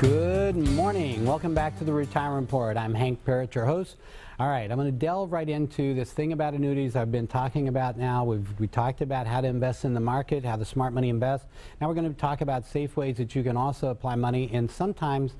Good morning. Welcome back to the Retirement Report. I'm Hank Parrott, your host. All right, I'm going to delve right into this thing about annuities I've been talking about now. We talked about how to invest in the market, how the smart money invests. Now we're going to talk about safe ways that you can also apply money, and sometimes,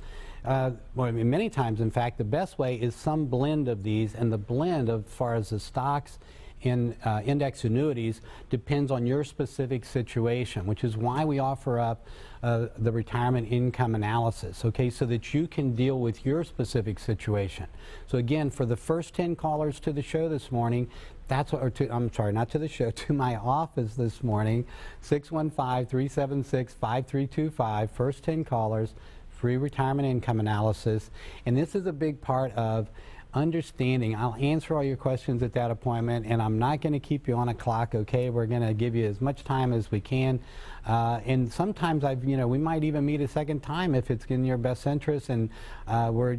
many times, in fact, the best way is some blend of these, and the blend as far as the stocks in index annuities depends on your specific situation, which is why we offer up the retirement income analysis, okay, so that you can deal with your specific situation. So again, for the first 10 callers to the show this morning, I'm sorry, not to the show, to my office this morning, 615-376-5325, first 10 callers, free retirement income analysis. And this is a big part of understanding. I'll answer all your questions at that appointment, and I'm not going to keep you on a clock, okay? We're going to give you as much time as we can. And sometimes we might even meet a second time if it's in your best interest, and we're,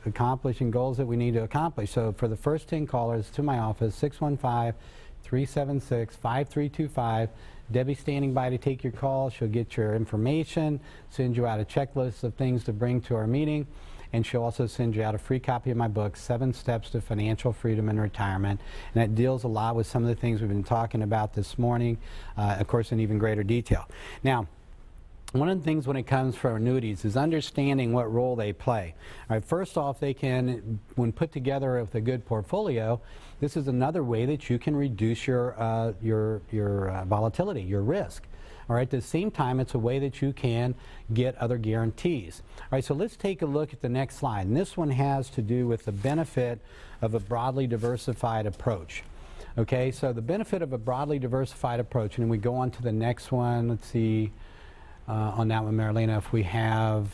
accomplishing goals that we need to accomplish. So for the first 10 callers to my office, 615-376-5325, Debbie's standing by to take your call. She'll get your information, send you out a checklist of things to bring to our meeting, and she'll also send you out a free copy of my book, 7 Steps to Financial Freedom in Retirement. And that deals a lot with some of the things we've been talking about this morning, of course, in even greater detail. Now, one of the things when it comes for annuities is understanding what role they play. All right, first off, they can, when put together with a good portfolio, this is another way that you can reduce your volatility, your risk. All right, at the same time, it's a way that you can get other guarantees. All right, so let's take a look at the next slide. And this one has to do with the benefit of a broadly diversified approach. Okay, so the benefit of a broadly diversified approach, and then we go on to the next one. Let's see, on that one, Marilena, if we have,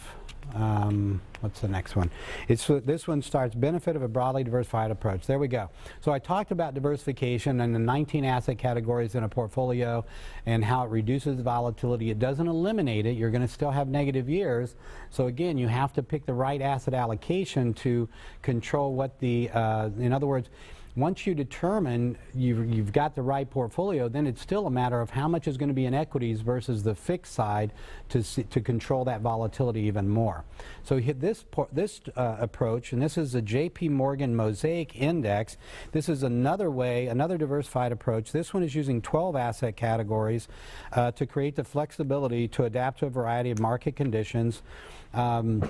what's the next one? This one starts, benefit of a broadly diversified approach. There we go. So I talked about diversification and the 19 asset categories in a portfolio and how it reduces volatility. It doesn't eliminate it. You're going to still have negative years. So again, you have to pick the right asset allocation to control what the, in other words, once you determine you've got the right portfolio, then it's still a matter of how much is going to be in equities versus the fixed side to control that volatility even more. So this approach, and this is the J.P. Morgan Mosaic Index. This is another way, another diversified approach. This one is using 12 asset categories to create the flexibility to adapt to a variety of market conditions and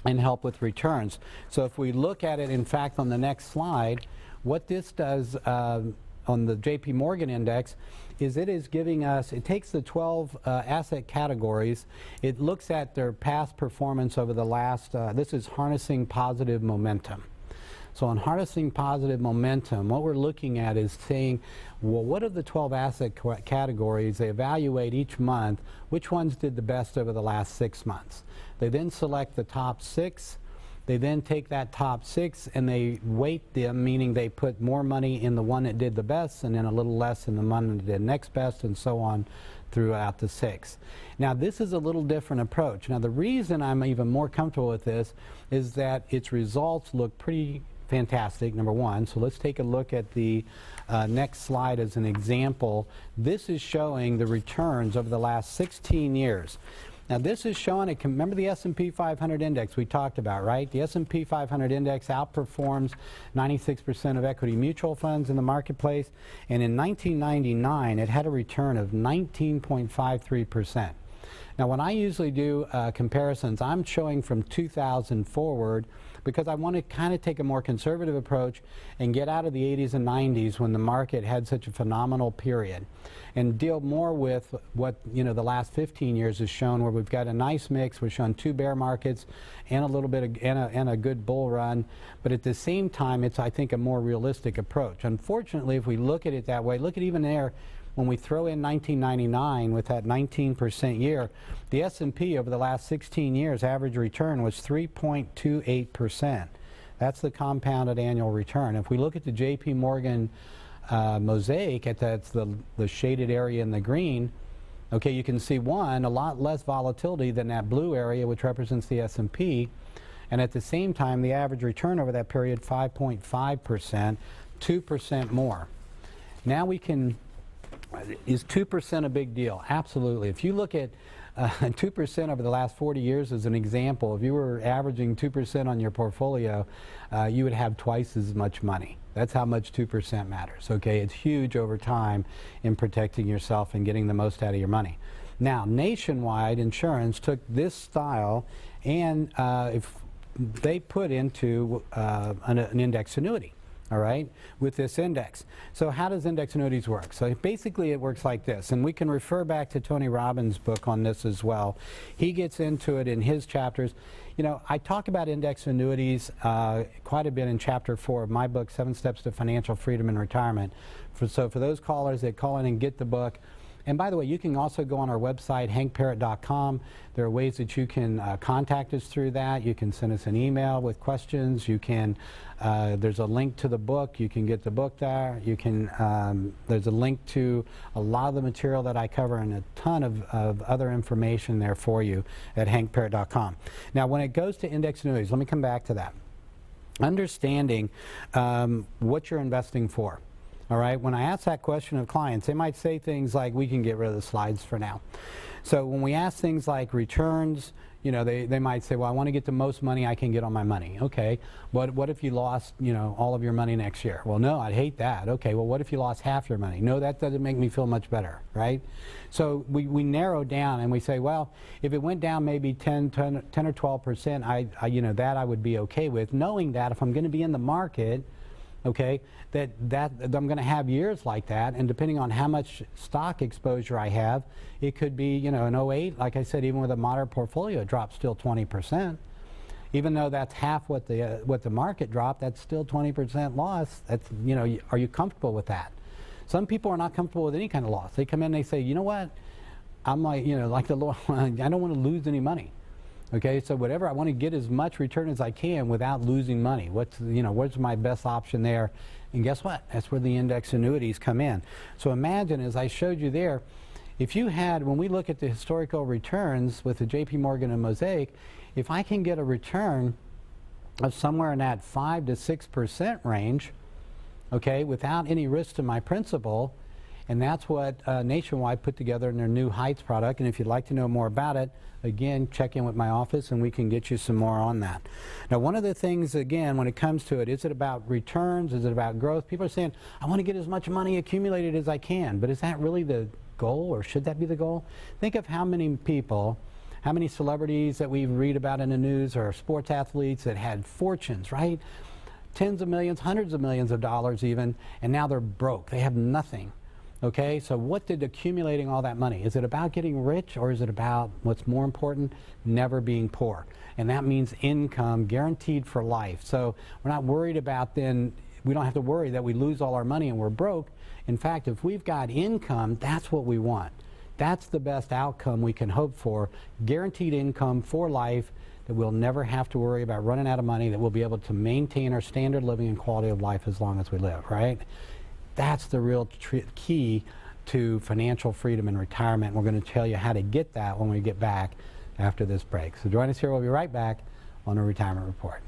help with returns. So if we look at it, in fact, on the next slide, what this does on the J.P. Morgan Index is it is giving us, it takes the 12 asset categories, it looks at their past performance over the last, this is harnessing positive momentum. So on harnessing positive momentum, what we're looking at is saying, well, what are the 12 asset categories? They evaluate each month which ones did the best over the last 6 months. They then select the top 6. They then take that top 6 and they weight them, meaning they put more money in the one that did the best and then a little less in the one that did next best, and so on throughout the 6. Now this is a little different approach. Now the reason I'm even more comfortable with this is that its results look pretty fantastic, number one. So let's take a look at the next slide as an example. This is showing the returns over the last 16 years. Now this is showing, remember the S&P 500 index we talked about, right? The S&P 500 index outperforms 96% of equity mutual funds in the marketplace, and in 1999 it had a return of 19.53%. Now when I usually do comparisons, I'm showing from 2000 forward because I want to kind of take a more conservative approach and get out of the 80s and 90s when the market had such a phenomenal period, and deal more with what the last 15 years has shown, where we've got a nice mix. We're showing 2 bear markets and a little bit of, and a good bull run, but at the same time it's, I think, a more realistic approach. Unfortunately, if we look at it that way, look at even there, when we throw in 1999 with that 19% year, the S&P over the last 16 years average return was 3.28%. That's the compounded annual return. If we look at the J.P. Morgan Mosaic, that's the shaded area in the green, okay, you can see, one, a lot less volatility than that blue area, which represents the S&P, and at the same time the average return over that period 5.5%, 2% more. Now we can, is 2% a big deal? Absolutely. If you look at 2% over the last 40 years is an example. If you were averaging 2% on your portfolio, you would have twice as much money. That's how much 2% matters, okay? It's huge over time in protecting yourself and getting the most out of your money. Now, Nationwide Insurance took this style and if they put into an index annuity. All right, with this index. So how does index annuities work? So basically it works like this, and we can refer back to Tony Robbins' book on this as well. He gets into it in his chapters. You know, I talk about index annuities quite a bit in chapter 4 of my book, 7 Steps to Financial Freedom in Retirement. So for those callers that call in and get the book, and by the way, you can also go on our website, hankparrott.com. There are ways that you can contact us through that. You can send us an email with questions. You can, there's a link to the book. You can get the book there. You can, there's a link to a lot of the material that I cover and a ton of other information there for you at hankparrott.com. Now, when it goes to index annuities, let me come back to that. Understanding what you're investing for. All right, when I ask that question of clients, they might say things like, we can get rid of the slides for now. So when we ask things like returns, you know, they might say, well, I want to get the most money I can get on my money. Okay, what if you lost, you know, all of your money next year? Well, no, I'd hate that. Okay, well, what if you lost half your money? No, that doesn't make me feel much better, right? So we narrow down and we say, well, if it went down maybe 10 or 12%, I you know, that I would be okay with, knowing that if I'm going to be in the market, okay, that I'm going to have years like that, and depending on how much stock exposure I have, it could be, you know, in '08, like I said, even with a moderate portfolio, it dropped still 20%. Even though that's half what the market dropped, that's still 20% loss. That's, you know, are you comfortable with that? Some people are not comfortable with any kind of loss. They come in and they say, you know what, I'm like, you know, like the Lord, I don't want to lose any money. Okay, so whatever, I want to get as much return as I can without losing money. What's my best option there? And guess what? That's where the index annuities come in. So imagine, as I showed you there, if you had, when we look at the historical returns with the JP Morgan and Mosaic, if I can get a return of somewhere in that 5 to 6% range, okay, without any risk to my principal, and that's what Nationwide put together in their New Heights product. And if you'd like to know more about it, again, check in with my office and we can get you some more on that. Now, one of the things, again, when it comes to it, is it about returns? Is it about growth? People are saying, I want to get as much money accumulated as I can. But is that really the goal, or should that be the goal? Think of how many people, how many celebrities that we read about in the news, or sports athletes that had fortunes, right? Tens of millions, hundreds of millions of dollars even, and now they're broke. They have nothing. Okay, so what did accumulating all that money? Is it about getting rich, or is it about, what's more important, never being poor? And that means income guaranteed for life. So we're not worried about then, we don't have to worry that we lose all our money and we're broke. In fact, if we've got income, that's what we want. That's the best outcome we can hope for. Guaranteed income for life, that we'll never have to worry about running out of money, that we'll be able to maintain our standard living and quality of life as long as we live, right? That's the real key to financial freedom in retirement. We're going to tell you how to get that when we get back after this break. So join us here. We'll be right back on a Retirement Report.